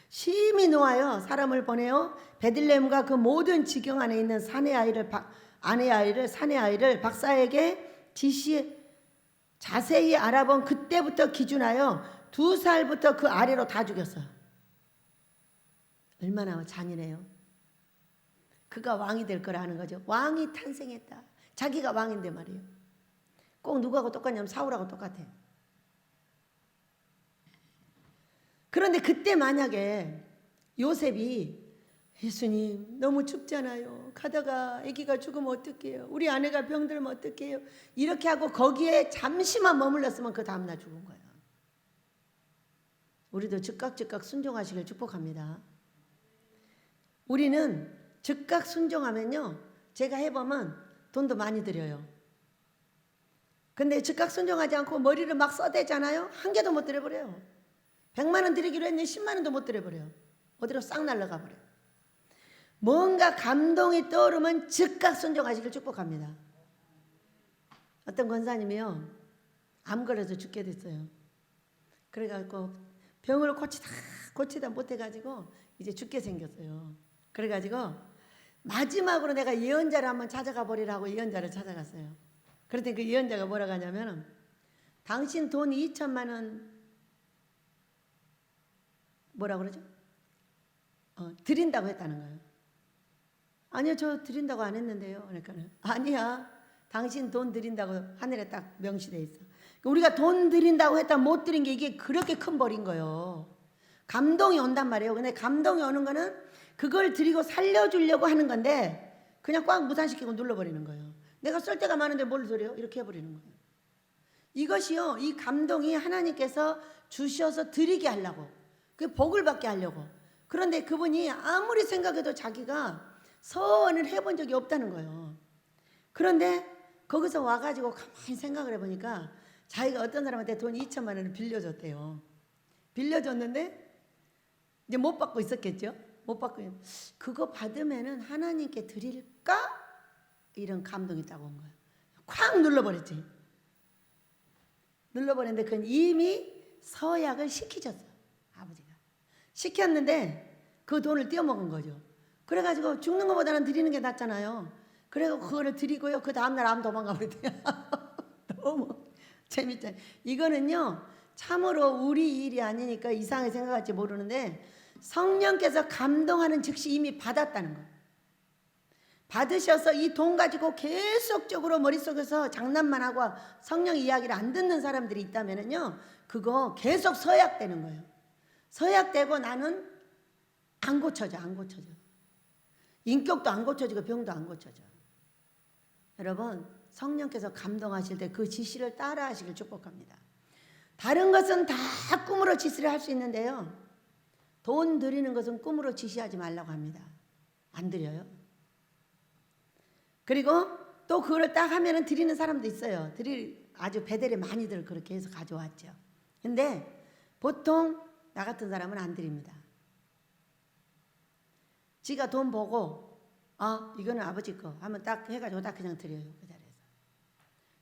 Speaker 1: 심히 놓아요. 사람을 보내요. 베들레헴과 그 모든 지경 안에 있는 사내 아이를 사내 아이를 박사에게 자세히 알아본 그때부터 기준하여 2살부터 그 아래로 다 죽였어요. 얼마나 잔인해요. 그가 왕이 될 거라는 거죠. 왕이 탄생했다. 자기가 왕인데 말이에요. 꼭 누구하고 똑같냐면 사울하고 똑같아요. 그런데 그때 만약에 요셉이 예수님 너무 춥잖아요. 가다가 아기가 죽으면 어떡해요? 우리 아내가 병들면 어떡해요? 이렇게 하고 거기에 잠시만 머물렀으면 그 다음날 죽은 거예요. 우리도 즉각 순종하시길 축복합니다. 우리는 즉각 순종하면요. 제가 해보면 돈도 많이 들여요. 근데 즉각 순종하지 않고 머리를 막 써대잖아요. 한 개도 못 들여버려요. 100만 원 드리기로 했는데 10만 원도 못 드려버려요. 어디로 싹 날아가 버려요. 뭔가 감동이 떠오르면 즉각 순종하시길 축복합니다. 어떤 권사님이요. 암 걸려서 죽게 됐어요. 그래가지고 병을 고치다 못해가지고 이제 죽게 생겼어요. 그래가지고 마지막으로 내가 예언자를 한번 찾아가 버리라고 예언자를 찾아갔어요. 그랬더니 그 예언자가 뭐라고 하냐면 당신 돈 2천만 원 뭐라 그러죠? 드린다고 했다는 거예요. 아니요, 저 드린다고 안 했는데요. 그러니까 아니야, 당신 돈 드린다고 하늘에 딱 명시돼 있어. 우리가 돈 드린다고 했다 못 드린 게 이게 그렇게 큰 벌인 거예요. 감동이 온단 말이에요. 근데 감동이 오는 거는 그걸 드리고 살려주려고 하는 건데 그냥 꽉 무산시키고 눌러버리는 거예요. 내가 쓸 데가 많은데 뭘 드려요? 이렇게 해버리는 거예요. 이것이요, 이 감동이 하나님께서 주셔서 드리게 하려고, 그 복을 받게 하려고. 그런데 그분이 아무리 생각해도 자기가 서원을 해본 적이 없다는 거예요. 그런데 거기서 와가지고 가만히 생각을 해보니까 자기가 어떤 사람한테 돈 2천만 원을 빌려줬대요. 빌려줬는데 이제 못 받고 있었겠죠. 못 받고 그거 받으면은 하나님께 드릴까? 이런 감동이 딱 온 거예요. 콱 눌러버렸지. 눌러버렸는데 그건 이미 서약을 시키셨어요. 아버지가 시켰는데 그 돈을 떼어먹은 거죠. 그래가지고 죽는 것보다는 드리는 게 낫잖아요. 그래서 그거를 드리고요. 그 다음날 암 도망가 버렸대요. 너무 재밌잖아요. 이거는요 참으로 우리 일이 아니니까 이상하게 생각할지 모르는데 성령께서 감동하는 즉시 이미 받았다는 거예요. 받으셔서 이 돈 가지고 계속적으로 머릿속에서 장난만 하고 성령 이야기를 안 듣는 사람들이 있다면요 그거 계속 서약되는 거예요. 서약되고 나는 안 고쳐져. 인격도 안 고쳐지고 병도 안 고쳐져. 여러분 성령께서 감동하실 때 그 지시를 따라 하시길 축복합니다. 다른 것은 다 꿈으로 지시를 할 수 있는데요 돈 드리는 것은 꿈으로 지시하지 말라고 합니다. 안 드려요. 그리고 또 그걸 딱 하면은 드리는 사람도 있어요. 아주 배달이 많이들 그렇게 해서 가져왔죠. 근데 보통 나 같은 사람은 안 드립니다. 지가 돈 보고 이거는 아버지 거 하면 딱 해가지고 딱 그냥 드려요. 그 자리에서.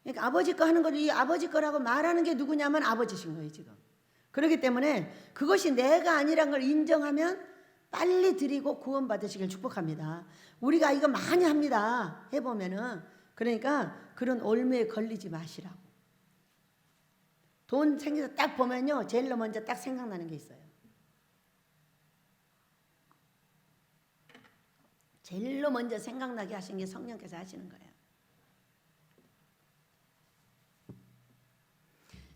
Speaker 1: 그러니까 아버지 거 하는 걸 이 아버지 거라고 말하는 게 누구냐면 아버지신 거예요 지금. 그렇기 때문에 그것이 내가 아니란 걸 인정하면 빨리 드리고 구원받으시길 축복합니다. 우리가 이거 많이 합니다. 해보면은. 그러니까 그런 올무에 걸리지 마시라고. 돈 생겨서 딱 보면요, 제일 먼저 딱 생각나는 게 있어요. 제일로 먼저 생각나게 하신 게 성령께서 하시는 거예요.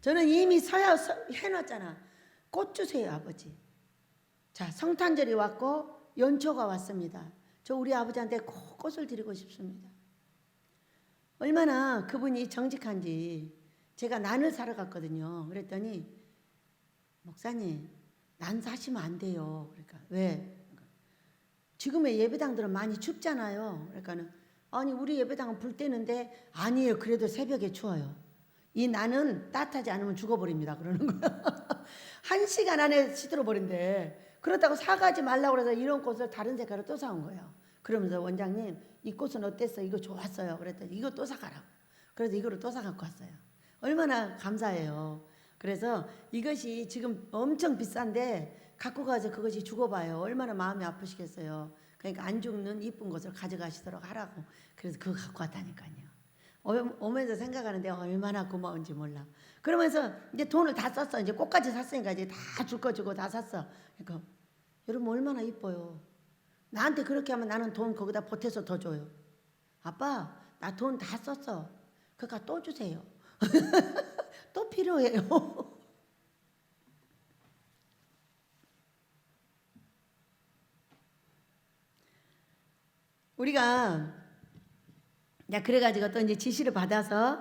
Speaker 1: 저는 이미 서야 해놨잖아. 꽃 주세요, 아버지. 자, 성탄절이 왔고 연초가 왔습니다. 저 우리 아버지한테 꼭 꽃을 드리고 싶습니다. 얼마나 그분이 정직한지. 제가 난을 사러 갔거든요. 그랬더니 목사님, 난 사시면 안 돼요. 그러니까 왜? 지금의 예배당들은 많이 춥잖아요. 그러니까는 아니 우리 예배당은 불 때는데 아니에요. 그래도 새벽에 추워요. 이 나는 따뜻하지 않으면 죽어버립니다. 그러는 거예요. 1시간 안에 시들어버린대. 그렇다고 사가지 말라고 그래서 이런 꽃을 다른 색깔로 또 사온 거예요. 그러면서 원장님 이 꽃은 어땠어? 이거 좋았어요. 그랬더니 이거 또 사가라고. 그래서 이거를 또 사갖고 왔어요. 얼마나 감사해요. 그래서 이것이 지금 엄청 비싼데 갖고 가서 그것이 죽어봐요. 얼마나 마음이 아프시겠어요. 그러니까 안 죽는 이쁜 것을 가져가시도록 하라고. 그래서 그거 갖고 왔다니까요. 오면서 생각하는데 얼마나 고마운지 몰라. 그러면서 이제 돈을 다 썼어. 이제 꽃까지 샀으니까 이제 다 줄 거 주고 다 샀어. 그러니까 여러분 얼마나 이뻐요. 나한테 그렇게 하면 나는 돈 거기다 보태서 더 줘요. 아빠 나 돈 다 썼어. 그러니까 또 주세요. 또 필요해요. 우리가 그래가지고 또 이제 지시를 받아서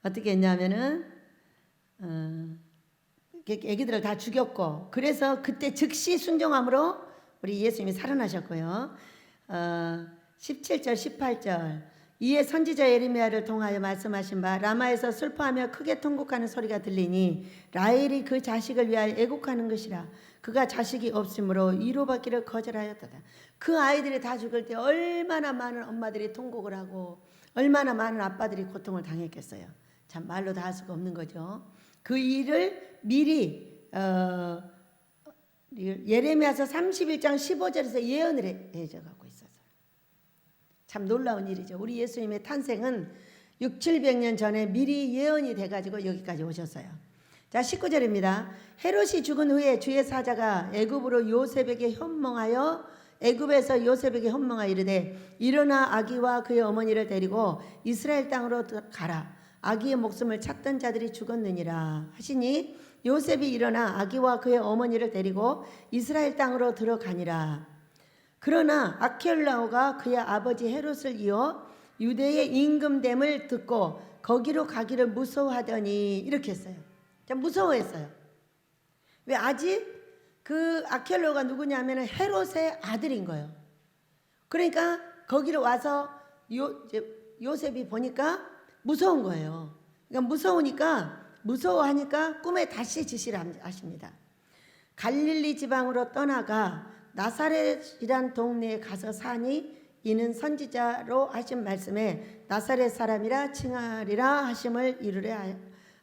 Speaker 1: 어떻게 했냐면은 애기들을 다 죽였고, 그래서 그때 즉시 순종함으로 우리 예수님이 살아나셨고요. 17절 18절 이에 선지자 예레미야를 통하여 말씀하신 바 라마에서 슬퍼하며 크게 통곡하는 소리가 들리니 라헬이 그 자식을 위하여 애곡하는 것이라. 그가 자식이 없으므로 위로받기를 거절하였다. 그 아이들이 다 죽을 때 얼마나 많은 엄마들이 통곡을 하고 얼마나 많은 아빠들이 고통을 당했겠어요. 참 말로 다 할 수가 없는 거죠. 그 일을 미리 예레미야서 31장 15절에서 예언을 해줘가고 있어서 참 놀라운 일이죠. 우리 예수님의 탄생은 600-700년 전에 미리 예언이 돼가지고 여기까지 오셨어요. 자, 19절입니다. 헤롯이 죽은 후에 주의 사자가 애굽으로 요셉에게 현몽하여 애굽에서 요셉에게 현몽하여 이르되 일어나 아기와 그의 어머니를 데리고 이스라엘 땅으로 가라. 아기의 목숨을 찾던 자들이 죽었느니라 하시니 요셉이 일어나 아기와 그의 어머니를 데리고 이스라엘 땅으로 들어가니라. 그러나 아켈라오가 그의 아버지 헤롯을 이어 유대의 임금됨을 듣고 거기로 가기를 무서워하더니 이렇게 했어요. 무서워했어요. 왜? 아직 그 아켈로가 누구냐면 헤롯의 아들인 거예요. 그러니까 거기로 와서 요셉이 보니까 무서운 거예요. 그러니까 무서워하니까 꿈에 다시 지시를 하십니다. 갈릴리 지방으로 떠나가 나사렛이란 동네에 가서 사니 이는 선지자로 하신 말씀에 나사렛 사람이라 칭하리라 하심을 이루려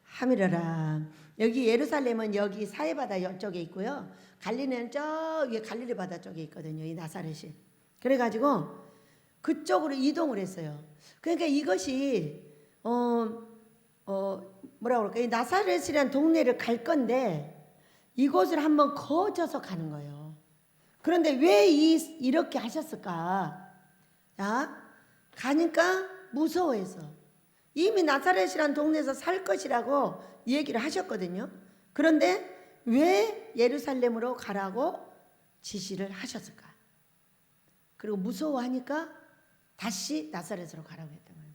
Speaker 1: 함이러라. 여기 예루살렘은 여기 사해바다 이쪽에 있고요. 갈릴리는 저 위에 갈릴리 바다 쪽에 있거든요. 이 나사렛이. 그래가지고 그쪽으로 이동을 했어요. 그러니까 이것이 뭐라 그럴까? 이 나사렛이라는 동네를 갈 건데 이곳을 한번 거쳐서 가는 거예요. 그런데 왜 이렇게 하셨을까? 가니까 무서워해서. 이미 나사렛이라는 동네에서 살 것이라고 얘기를 하셨거든요. 그런데 왜 예루살렘으로 가라고 지시를 하셨을까? 그리고 무서워하니까 다시 나사렛으로 가라고 했던 거예요.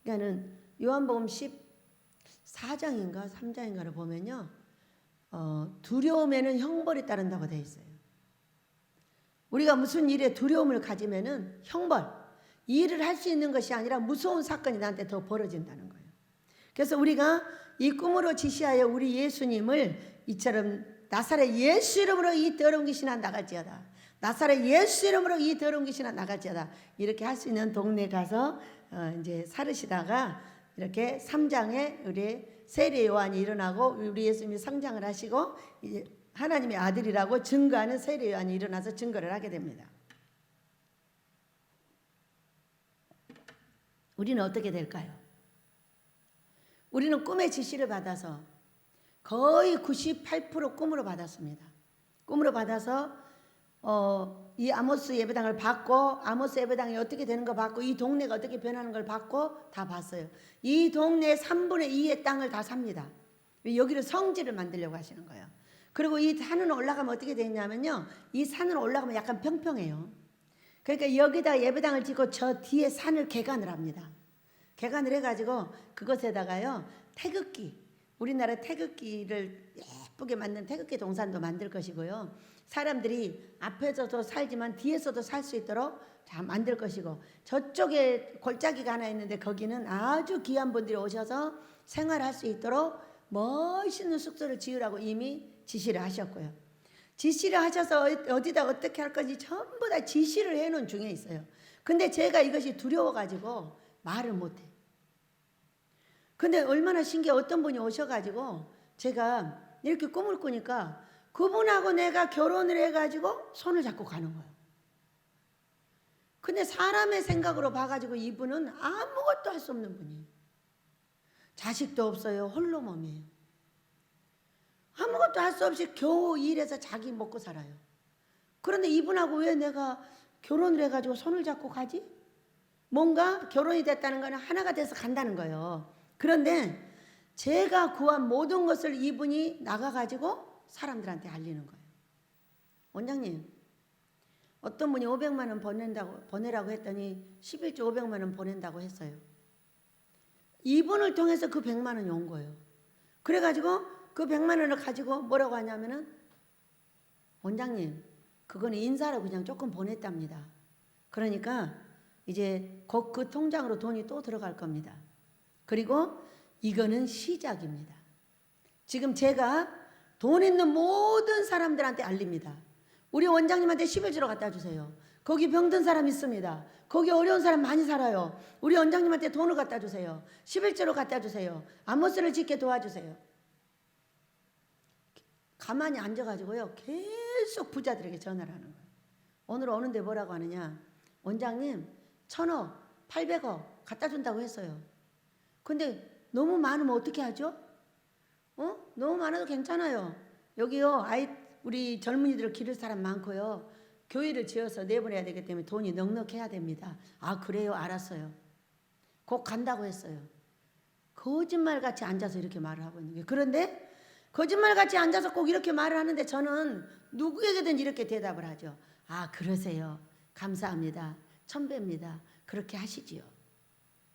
Speaker 1: 그러니까는 요한복음 14장인가 3장인가를 보면요. 두려움에는 형벌이 따른다고 되어 있어요. 우리가 무슨 일에 두려움을 가지면은 형벌, 이 일을 할 수 있는 것이 아니라 무서운 사건이 나한테 더 벌어진다는 거예요. 그래서 우리가 이 꿈으로 지시하여 우리 예수님을 이처럼 나사렛 예수 이름으로 이 더러운 귀신아 나갈지어다. 나사렛 예수 이름으로 이 더러운 귀신아 나갈지어다. 이렇게 할 수 있는 동네 가서 이제 살으시다가 이렇게 3장에 우리 세례 요한이 일어나고 우리 예수님이 성장을 하시고 이제 하나님의 아들이라고 증거하는 세례 요한이 일어나서 증거를 하게 됩니다. 우리는 어떻게 될까요? 우리는 꿈의 지시를 받아서 거의 98% 꿈으로 받았습니다. 꿈으로 받아서 이 아모스 예배당을 받고 아모스 예배당이 어떻게 되는 거 받고 이 동네가 어떻게 변하는 걸 받고 다 봤어요. 이 동네의 3분의 2의 땅을 다 삽니다. 여기를 성지를 만들려고 하시는 거예요. 그리고 이 산은 올라가면 어떻게 되냐면요. 이 산으로 올라가면 약간 평평해요. 그러니까 여기다 예배당을 짓고 저 뒤에 산을 개간을 합니다. 개간을 해가지고 그것에다가요 태극기, 우리나라 태극기를 예쁘게 만든 태극기 동산도 만들 것이고요. 사람들이 앞에서도 살지만 뒤에서도 살 수 있도록 다 만들 것이고, 저쪽에 골짜기가 하나 있는데 거기는 아주 귀한 분들이 오셔서 생활할 수 있도록 멋있는 숙소를 지으라고 이미 지시를 하셨고요. 지시를 하셔서 어디다 어떻게 할 건지 전부 다 지시를 해놓은 중에 있어요. 근데 제가 이것이 두려워가지고 말을 못해. 근데 얼마나 신기해. 어떤 분이 오셔가지고 제가 이렇게 꿈을 꾸니까 그분하고 내가 결혼을 해가지고 손을 잡고 가는 거예요. 근데 사람의 생각으로 봐가지고 이분은 아무것도 할 수 없는 분이에요. 자식도 없어요. 홀로 몸이에요. 아무것도 할 수 없이 겨우 일해서 자기 먹고 살아요. 그런데 이분하고 왜 내가 결혼을 해가지고 손을 잡고 가지? 뭔가 결혼이 됐다는 거는 하나가 돼서 간다는 거예요. 그런데 제가 구한 모든 것을 이분이 나가가지고 사람들한테 알리는 거예요. 원장님, 어떤 분이 500만 원 보내라고 했더니 11조 500만 원 보낸다고 했어요. 이분을 통해서 그 100만 원이 온 거예요. 그래가지고 그 100만 원을 가지고 뭐라고 하냐면은, 원장님, 그거는 인사로 그냥 조금 보냈답니다. 그러니까 이제 곧 그 통장으로 돈이 또 들어갈 겁니다. 그리고 이거는 시작입니다. 지금 제가 돈 있는 모든 사람들한테 알립니다. 우리 원장님한테 11조로 갖다 주세요. 거기 병든 사람 있습니다. 거기 어려운 사람 많이 살아요. 우리 원장님한테 돈을 갖다 주세요. 11조로 갖다 주세요. 아모스를 짓게 도와주세요. 가만히 앉아가지고요 계속 부자들에게 전화를 하는 거예요. 오늘 오는데 뭐라고 하느냐, 원장님 1,000억 800억 갖다 준다고 했어요. 근데 너무 많으면 어떻게 하죠? 너무 많아도 괜찮아요. 여기요 우리 젊은이들 기를 사람 많고요, 교회를 지어서 내보내야 되기 때문에 돈이 넉넉해야 됩니다. 아 그래요? 알았어요. 곧 간다고 했어요. 거짓말같이 앉아서 이렇게 말을 하고 있는 거예요. 그런데 거짓말같이 앉아서 꼭 이렇게 말을 하는데 저는 누구에게든 이렇게 대답을 하죠. 아 그러세요. 감사합니다. 천배입니다. 그렇게 하시지요.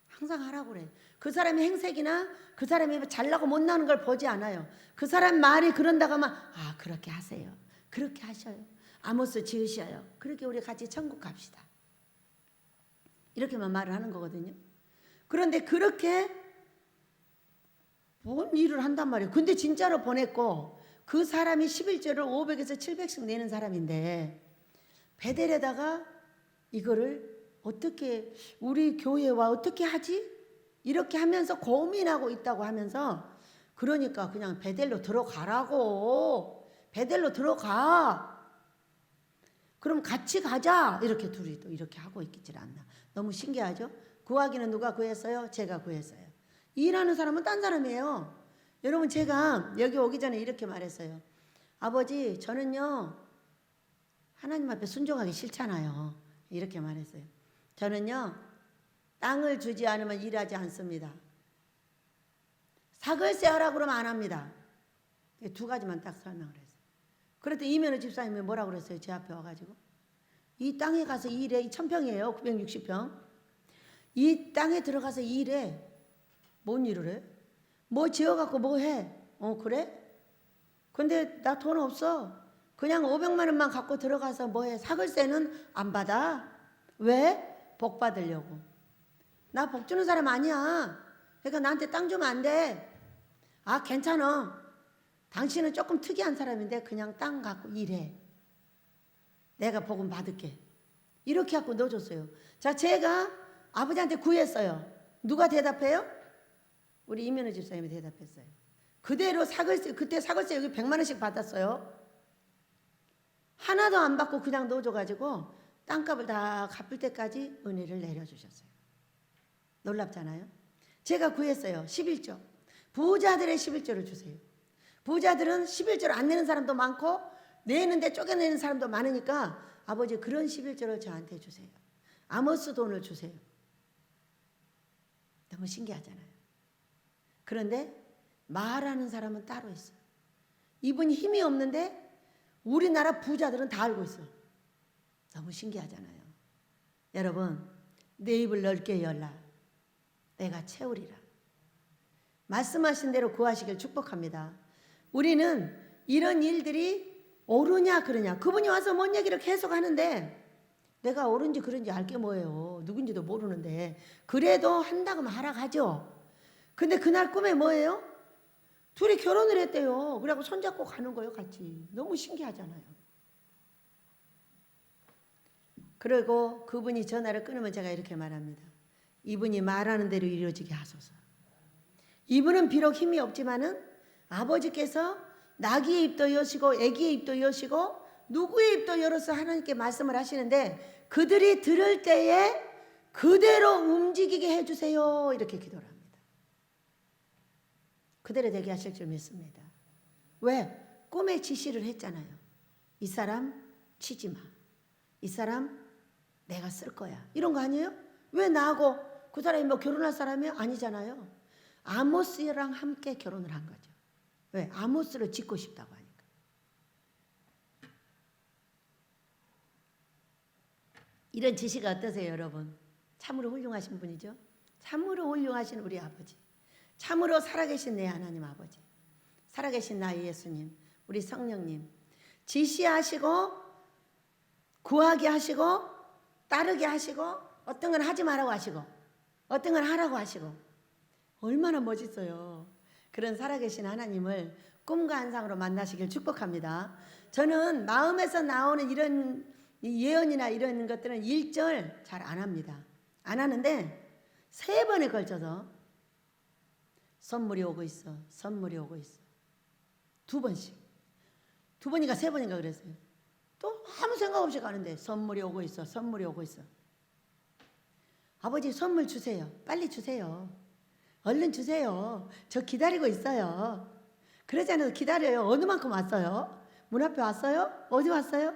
Speaker 1: 항상 하라고 그래. 그 사람의 행색이나 그 사람이 잘나고 못나는 걸 보지 않아요. 그 사람 말이 그런다고 하면 아 그렇게 하세요. 그렇게 하셔요. 아모스 지으셔요. 그렇게 우리 같이 천국 갑시다. 이렇게만 말을 하는 거거든요. 그런데 그렇게 뭔 일을 한단 말이에요. 근데 진짜로 보냈고, 그 사람이 11조를 500에서 700씩 내는 사람인데 베델에다가 이거를 어떻게 우리 교회와 어떻게 하지? 이렇게 하면서 고민하고 있다고 하면서, 그러니까 그냥 베델로 들어가라고. 베델로 들어가. 그럼 같이 가자. 이렇게 둘이 또 이렇게 하고 있질 않나. 너무 신기하죠? 구하기는 누가 구했어요? 제가 구했어요. 일하는 사람은 딴 사람이에요. 여러분 제가 여기 오기 전에 이렇게 말했어요. 아버지 저는요 하나님 앞에 순종하기 싫잖아요. 이렇게 말했어요. 저는요 땅을 주지 않으면 일하지 않습니다. 사글세 하라고 그러면 안 합니다. 두 가지만 딱 설명을 했어요. 그랬더니 이면호 집사님이 뭐라고 그랬어요? 제 앞에 와가지고 이 땅에 가서 일해. 1000평이에요. 960평. 이 땅에 들어가서 일해. 뭔 일을 해? 뭐 지어갖고 뭐 해? 그래? 근데 나 돈 없어. 그냥 500만 원만 갖고 들어가서 뭐 해? 사글세는 안 받아. 왜? 복 받으려고. 나 복 주는 사람 아니야. 그러니까 나한테 땅 주면 안 돼. 아 괜찮아. 당신은 조금 특이한 사람인데 그냥 땅 갖고 일해. 내가 복은 받을게. 이렇게 갖고 넣어줬어요. 자 제가 아버지한테 구했어요. 누가 대답해요? 우리 이면호 집사님이 대답했어요. 그대로 사글세, 그때 사글세 여기 100만 원씩 받았어요. 하나도 안 받고 그냥 넣어줘가지고 땅값을 다 갚을 때까지 은혜를 내려주셨어요. 놀랍잖아요. 제가 구했어요. 11조. 부자들의 11조를 주세요. 부자들은 11조를 안 내는 사람도 많고 내는데 쪼개내는 사람도 많으니까 아버지 그런 11조를 저한테 주세요. 아모스 돈을 주세요. 너무 신기하잖아요. 그런데 말하는 사람은 따로 있어요. 이분이 힘이 없는데 우리나라 부자들은 다 알고 있어요. 너무 신기하잖아요. 여러분, 내 입을 넓게 열라. 내가 채우리라. 말씀하신 대로 구하시길 축복합니다. 우리는 이런 일들이 옳으냐 그러냐, 그분이 와서 뭔 얘기를 계속 하는데 내가 옳은지 그런지 알게 뭐예요. 누군지도 모르는데 그래도 한다고 하면 하라 가죠. 근데 그날 꿈에 뭐예요? 둘이 결혼을 했대요. 그래갖고 손잡고 가는 거예요, 같이. 너무 신기하잖아요. 그리고 그분이 전화를 끊으면 제가 이렇게 말합니다. 이분이 말하는 대로 이루어지게 하소서. 이분은 비록 힘이 없지만은 아버지께서 나귀의 입도 여시고 애기의 입도 여시고 누구의 입도 열어서 하나님께 말씀을 하시는데 그들이 들을 때에 그대로 움직이게 해주세요. 이렇게 기도를 합니다. 그대로 되게 하실 줄 믿습니다. 왜? 꿈에 지시를 했잖아요. 이 사람 치지 마. 이 사람 내가 쓸 거야. 이런 거 아니에요? 왜 나하고 그 사람이 뭐 결혼할 사람이 아니잖아요. 아모스랑 함께 결혼을 한 거죠. 왜? 아모스를 짓고 싶다고 하니까. 이런 지시가 어떠세요, 여러분? 참으로 훌륭하신 분이죠. 참으로 훌륭하신 우리 아버지. 참으로 살아계신 내 하나님 아버지. 살아계신 나의 예수님, 우리 성령님. 지시하시고 구하게 하시고 따르게 하시고 어떤 건 하지 말라고 하시고 어떤 건 하라고 하시고 얼마나 멋있어요. 그런 살아계신 하나님을 꿈과 환상으로 만나시길 축복합니다. 저는 마음에서 나오는 이런 예언이나 이런 것들은 1절 잘 안 합니다. 안 하는데 3번에 걸쳐서 선물이 오고 있어. 선물이 오고 있어. 2번씩. 2번인가 3번인가 그랬어요. 또 아무 생각 없이 가는데 선물이 오고 있어. 선물이 오고 있어. 아버지 선물 주세요. 빨리 주세요. 얼른 주세요. 저 기다리고 있어요. 그러지 않아도 기다려요. 어느 만큼 왔어요? 문 앞에 왔어요? 어디 왔어요?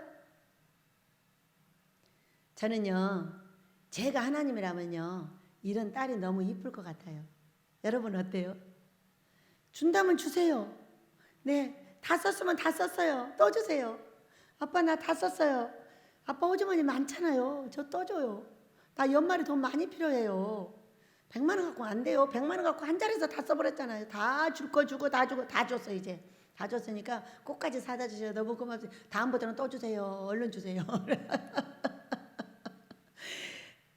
Speaker 1: 저는요. 제가 하나님이라면요. 이런 딸이 너무 이쁠 것 같아요. 여러분 어때요? 준다면 주세요. 네, 다 썼으면 다 썼어요. 또 주세요. 아빠 나 다 썼어요. 아빠 호주머니 많잖아요. 저 또 줘요. 나 연말에 돈 많이 필요해요. 100만 원 갖고 안 돼요. 100만 원 갖고 한 자리에서 다 써버렸잖아요. 다 줄 거 주고 다 주고 다 줬어 이제. 다 줬으니까 꽃까지 사다 주셔요. 너무 고맙습니다. 다음부터는 또 주세요. 얼른 주세요.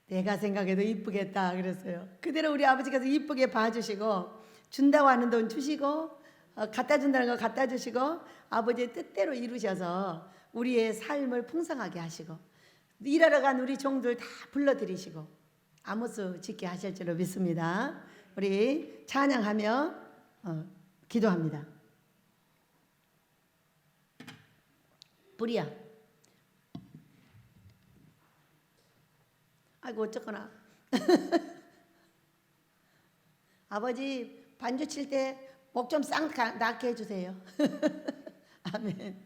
Speaker 1: 내가 생각해도 이쁘겠다 그랬어요. 그대로 우리 아버지께서 이쁘게 봐주시고 준다고 하는 돈 주시고 갖다 준다는 거 갖다 주시고 아버지의 뜻대로 이루셔서 우리의 삶을 풍성하게 하시고 일하러 간 우리 종들 다 불러들이시고 아모스 짓게 하실 줄로 믿습니다. 우리 찬양하며 기도합니다. 불이야. 아이고 어쩌거나. 아버지 반주 칠 때 목 좀 싹 낫게 해주세요. 아멘.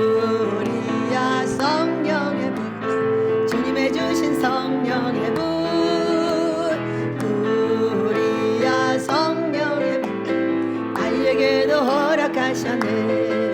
Speaker 1: 우리야 성령의 분, 주님의 주신 성령의 분, 우리야 성령의 분, 나에게도 허락하셨네.